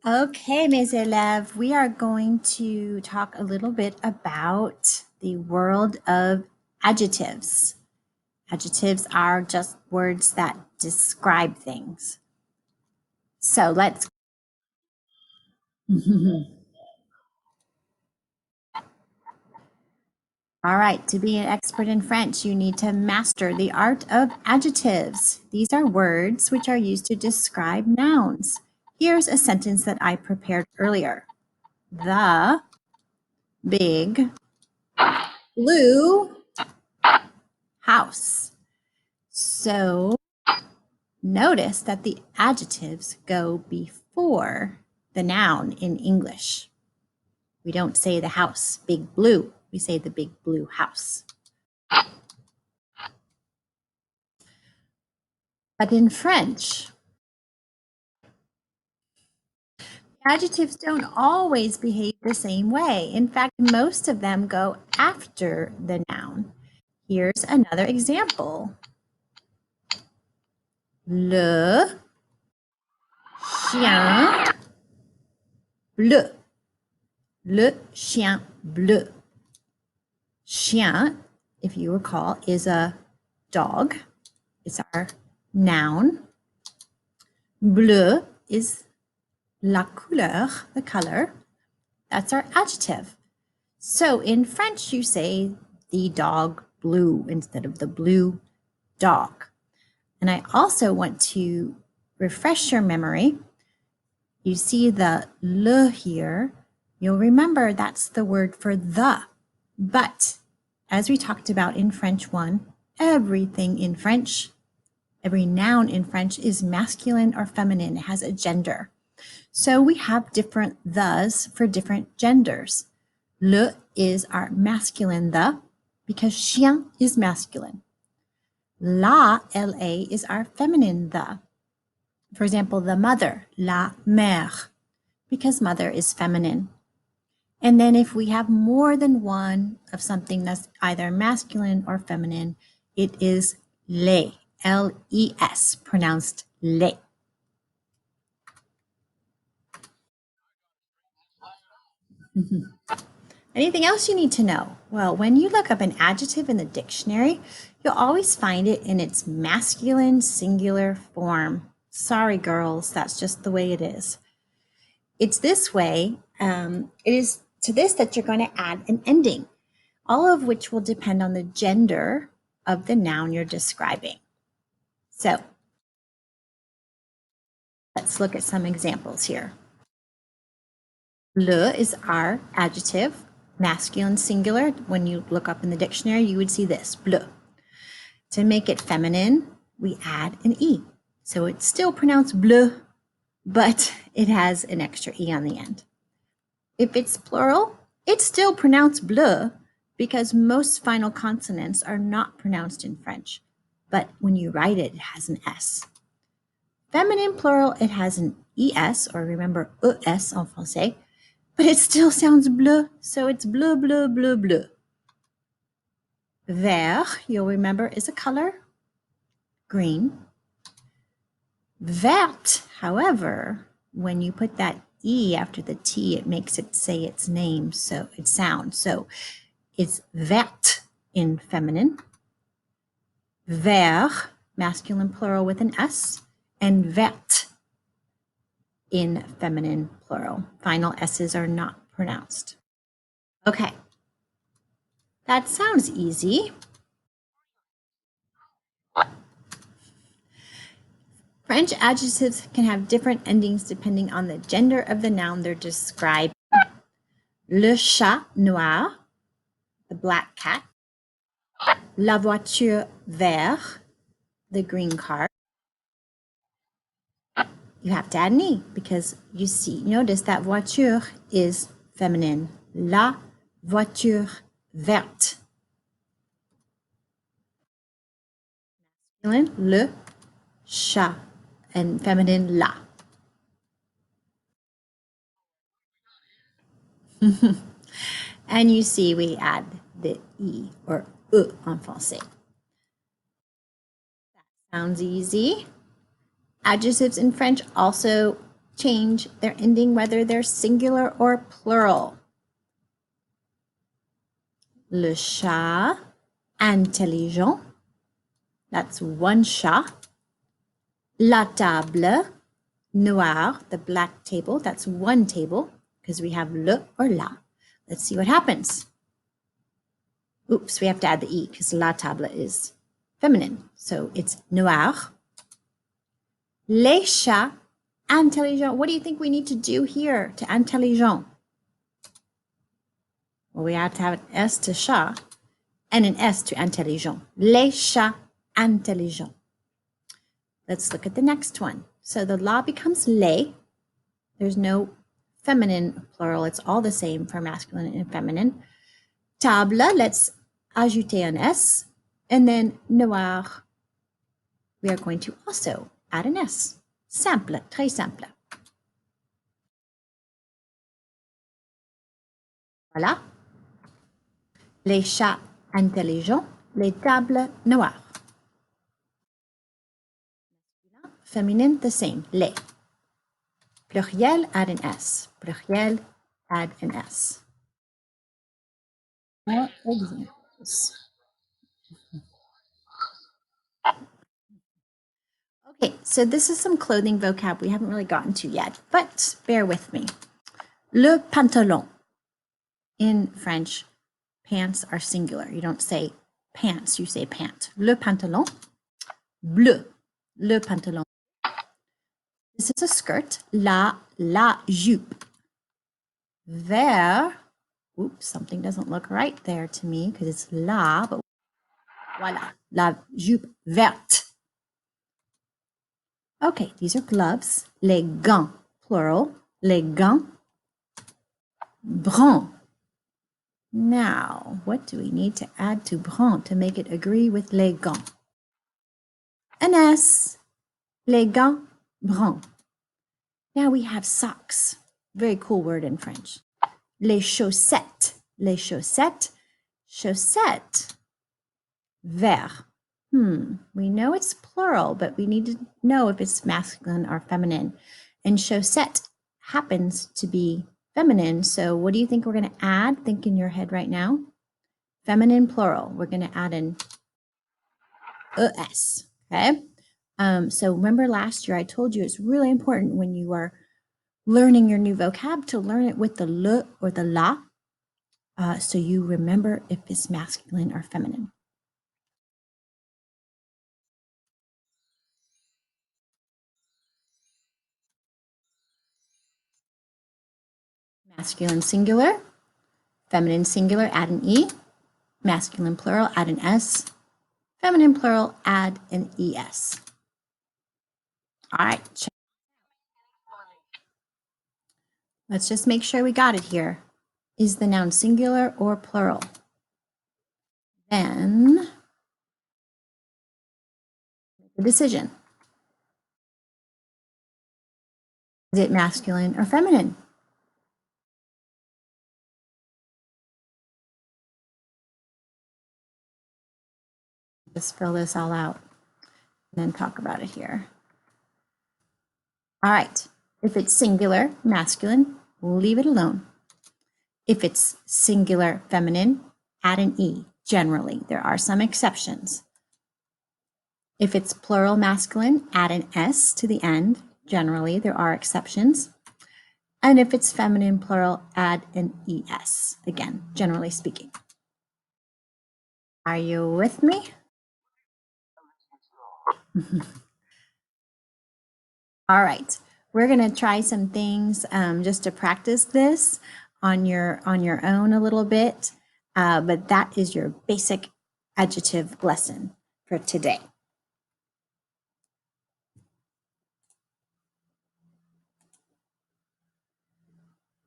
Okay, mes élèves, we are going to talk a little bit about the world of adjectives. Adjectives are just words that describe things. So let's. All right, to be an expert in French, you need to master the art of adjectives. These are words which are used to describe nouns. Here's a sentence that I prepared earlier. The big blue house. So notice that the adjectives go before the noun in English. We don't say the house, big blue. We say the big blue house. But in French, adjectives don't always behave the same way. In fact, most of them go after the noun. Here's another example. Le chien bleu. Le chien bleu. Chien, if you recall, is a dog. It's our noun. Bleu is la couleur, the color. That's our adjective. So in French, you say the dog blue instead of the blue dog. And I also want to refresh your memory. You see the le here. You'll remember that's the word for the. But as we talked about in French 1, everything in French, every noun in French is masculine or feminine. It has a gender. So we have different thes for different genders. Le is our masculine the because chien is masculine. La, la, is our feminine the. For example, the mother, la mère, because mother is feminine. And then if we have more than one of something that's either masculine or feminine, it is les, L-E-S, pronounced les. Anything else you need to know? Well, when you look up an adjective in the dictionary, you'll always find it in its masculine singular form. Sorry, girls, that's just the way it is. It's this way, it is to this that you're going to add an ending, all of which will depend on the gender of the noun you're describing. So let's look at some examples here. Le is our adjective, masculine singular. When you look up in the dictionary, you would see this, bleu. To make it feminine, we add an E. So it's still pronounced bleu, but it has an extra E on the end. If it's plural, it's still pronounced bleu because most final consonants are not pronounced in French. But when you write it, it has an S. Feminine plural, it has an ES, or remember ES en français, but it still sounds bleu, so it's bleu, bleu, bleu, bleu. Vert, you'll remember, is a color, green. Vert, however, when you put that E after the T, it makes it say its name, so it sounds. So it's vert in feminine, vert, masculine plural with an S, and vert in feminine plural. Final S's are not pronounced. Okay, that sounds easy. French adjectives can have different endings depending on the gender of the noun they're describing. Le chat noir, the black cat. La voiture verte, the green car. You have to add an E because you see, notice that voiture is feminine. La voiture verte. Masculine, le chat, and feminine, la. And you see we add the E or E en français. That sounds easy. Adjectives in French also change their ending whether they're singular or plural. Le chat intelligent, that's one chat. La table noire, the black table, that's one table because we have le or la. Let's see what happens. Oops, we have to add the E because la table is feminine. So it's noir. Les chats intelligents. What do you think we need to do here to intelligent? Well, we have to have an S to chat and an S to intelligent. Les chats intelligents. Let's look at the next one. So the la becomes les. There's no feminine plural. It's all the same for masculine and feminine. Table, let's ajouter un S. And then noir, we are going to also add an S. Simple, très simple. Voilà. Les chats intelligents, les tables noires. Féminin, the same, les. Pluriel, add an S. Pluriel, add an S. More examples. Okay, so this is some clothing vocab we haven't really gotten to yet, but bear with me. Le pantalon. In French, pants are singular. You don't say pants, you say pant. Le pantalon. Bleu. Le pantalon. This is a skirt. La jupe. Vert. Oops, something doesn't look right there to me because it's la, but voilà. La jupe verte. Okay, these are gloves. Les gants, plural. Les gants. Brun. Now, what do we need to add to brun to make it agree with les gants? An S. Les gants bruns. Now we have socks. Very cool word in French. Les chaussettes. Les chaussettes. Chaussette. Vert. We know it's plural, but we need to know if it's masculine or feminine. And chaussette happens to be feminine. So what do you think we're going to add? Think in your head right now. Feminine plural. We're going to add an ES. Okay. So remember last year I told you it's really important when you are learning your new vocab to learn it with the le or the la, so you remember if it's masculine or feminine. Masculine singular, feminine singular, add an E. Masculine plural, add an S. Feminine plural, add an ES. All right, check. Let's just make sure we got it here. Is the noun singular or plural? Then make a decision. Is it masculine or feminine? Just fill this all out and then talk about it here. All right, if it's singular, masculine, leave it alone. If it's singular, feminine, add an E, generally. There are some exceptions. If it's plural, masculine, add an S to the end. Generally, there are exceptions. And if it's feminine, plural, add an ES, again, generally speaking. Are you with me? All right, we're gonna try some things just to practice this on your own a little bit, but that is your basic adjective lesson for today.